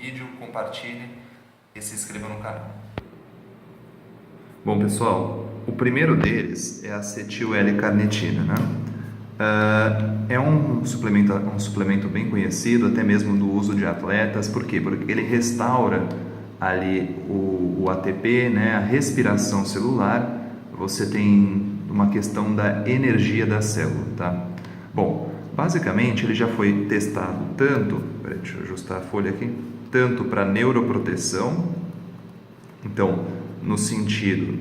vídeo, compartilhe e se inscreva no canal. Bom, pessoal, o primeiro deles é a acetil L-carnitina, né? É um suplemento bem conhecido, até mesmo do uso de atletas. Por quê? Porque ele restaura ali o ATP, né? A respiração celular. Você tem uma questão da energia da célula, tá? Bom, basicamente ele já foi testado tanto, deixa eu ajustar a folha aqui, tanto para neuroproteção, então no sentido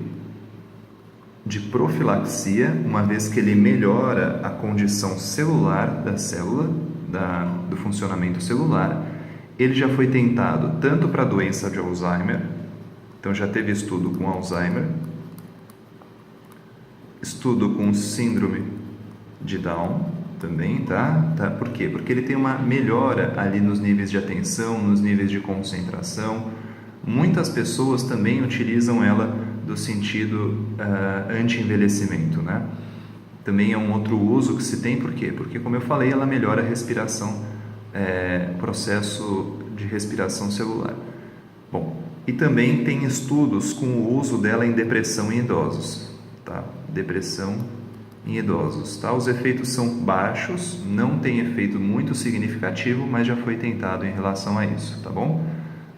de profilaxia, uma vez que ele melhora a condição celular da célula, do funcionamento celular. Ele já foi tentado tanto para a doença de Alzheimer, então já teve estudo com Alzheimer, estudo com síndrome de Down também, tá? Por quê? Porque ele tem uma melhora ali nos níveis de atenção, nos níveis de concentração. Muitas pessoas também utilizam ela do sentido anti-envelhecimento, né? Também é um outro uso que se tem, por quê? Porque, como eu falei, ela melhora a respiração, processo de respiração celular. Bom, e também tem estudos com o uso dela em depressão em idosos, tá? Depressão em idosos, tá? Os efeitos são baixos, não tem efeito muito significativo, mas já foi tentado em relação a isso, tá bom?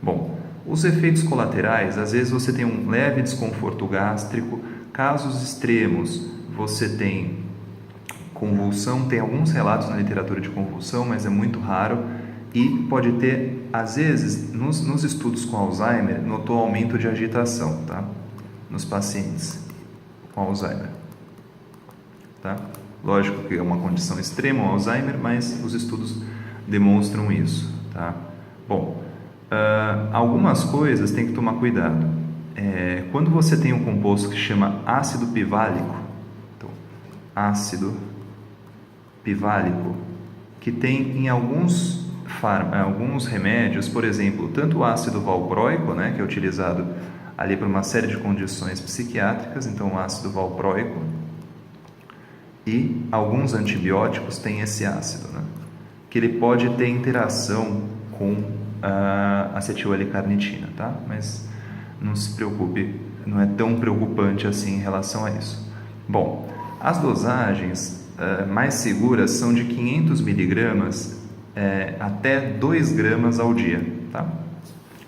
Bom, os efeitos colaterais, às vezes você tem um leve desconforto gástrico, casos extremos, você tem convulsão, tem alguns relatos na literatura de convulsão, mas é muito raro, e pode ter, às vezes, nos estudos com Alzheimer, notou aumento de agitação, tá? Nos pacientes com Alzheimer, tá? Lógico que é uma condição extrema, o Alzheimer, mas os estudos demonstram isso, tá? Bom, algumas coisas tem que tomar cuidado. Quando você tem um composto que chama ácido piválico, então, ácido piválico, que tem em alguns remédios, por exemplo, tanto o ácido valproico, né, que é utilizado ali para uma série de condições psiquiátricas, então o ácido valproico, e alguns antibióticos têm esse ácido, né, que ele pode ter interação com a acetil L-carnitina, tá? Mas não se preocupe, não é tão preocupante assim em relação a isso. Bom, as dosagens mais seguras são de 500 miligramas até 2 gramas ao dia, tá?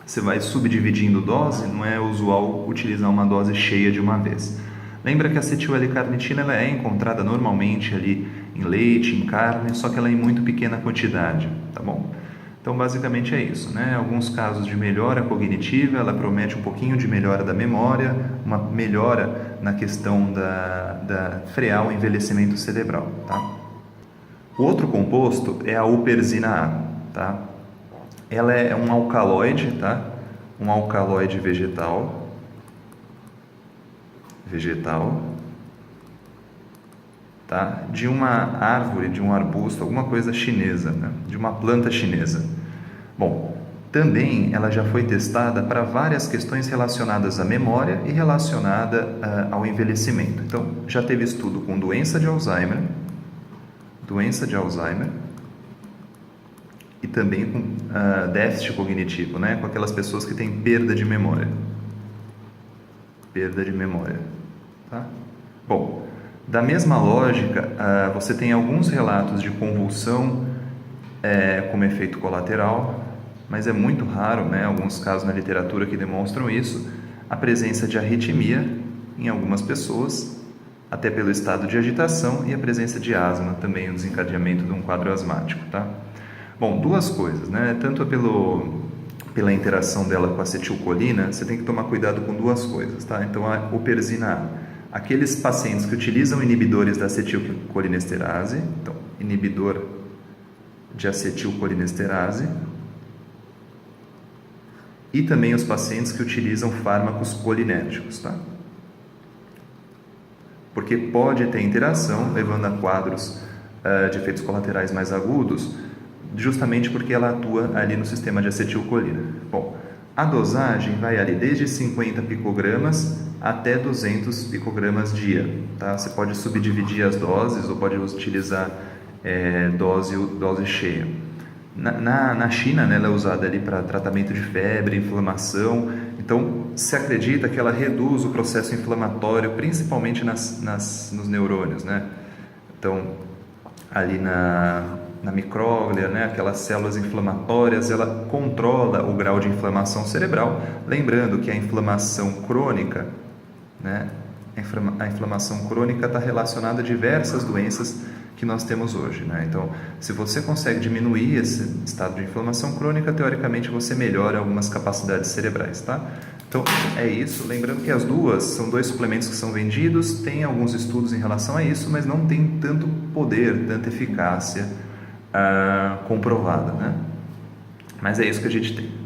Você vai subdividindo dose, não é usual utilizar uma dose cheia de uma vez. Lembra que a acetil L-carnitina ela é encontrada normalmente ali em leite, em carne, só que ela é em muito pequena quantidade, tá bom? Então, basicamente é isso, né? Alguns casos de melhora cognitiva, ela promete um pouquinho de melhora da memória, uma melhora na questão da frear o envelhecimento cerebral, tá? O outro composto é a huperzina A, tá? Ela é um alcaloide, tá? Um alcaloide vegetal, tá? De uma árvore, de um arbusto, alguma coisa chinesa, né? De uma planta chinesa. Bom, também ela já foi testada para várias questões relacionadas à memória e relacionada ao envelhecimento. Então, já teve estudo com doença de Alzheimer e também com déficit cognitivo, né? Com aquelas pessoas que têm perda de memória, tá? Bom, da mesma lógica, você tem alguns relatos de convulsão como efeito colateral, mas é muito raro, né? Alguns casos na literatura que demonstram isso, a presença de arritmia em algumas pessoas, até pelo estado de agitação, e a presença de asma, também o desencadeamento de um quadro asmático, tá? Bom, duas coisas, né? Tanto pela interação dela com a acetilcolina, você tem que tomar cuidado com duas coisas, tá? Então, a huperzina A, aqueles pacientes que utilizam inibidores da acetilcolinesterase, então, inibidor de acetilcolinesterase, e também os pacientes que utilizam fármacos colinérgicos, tá? Porque pode ter interação, levando a quadros de efeitos colaterais mais agudos, justamente porque ela atua ali no sistema de acetilcolina. Bom, a dosagem vai ali desde 50 picogramas até 200 picogramas dia, tá? Você pode subdividir as doses ou pode utilizar dose cheia. Na China, né, ela é usada ali para tratamento de febre, inflamação. Então, se acredita que ela reduz o processo inflamatório, principalmente nos neurônios, né? Então, ali na micróglia, né, aquelas células inflamatórias, ela controla o grau de inflamação cerebral. Lembrando que a inflamação crônica, né, a inflamação crônica está relacionada a diversas doenças que nós temos hoje, né? Então, se você consegue diminuir esse estado de inflamação crônica, teoricamente você melhora algumas capacidades cerebrais, tá? Então, é isso. Lembrando que as duas são dois suplementos que são vendidos, tem alguns estudos em relação a isso, mas não tem tanto poder, tanta eficácia comprovada, né? Mas é isso que a gente tem.